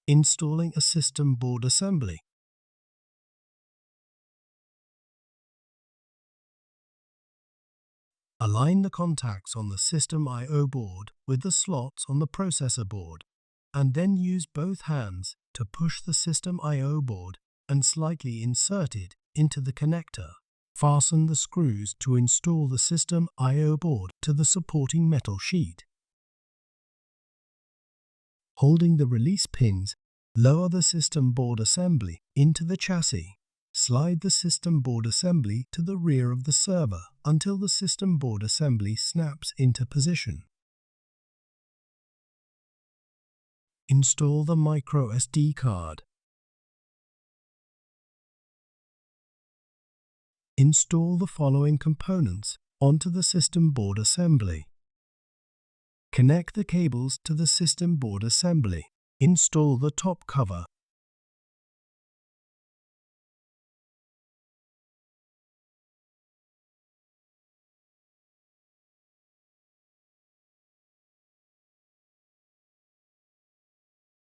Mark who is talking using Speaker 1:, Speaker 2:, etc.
Speaker 1: Installing a system board assembly. Align the contacts on the system I/O board with the slots on the processor board, and then use both hands to push the system I/O board and slightly insert it into the connector. Fasten the screws to install the system I/O board to the supporting metal sheet. Holding the release pins, lower the system board assembly into the chassis. Slide the system board assembly to the rear of the server until the system board assembly snaps into position. Install the micro SD card. Install the following components onto the system board assembly. Connect the cables to the system board assembly. Install the top cover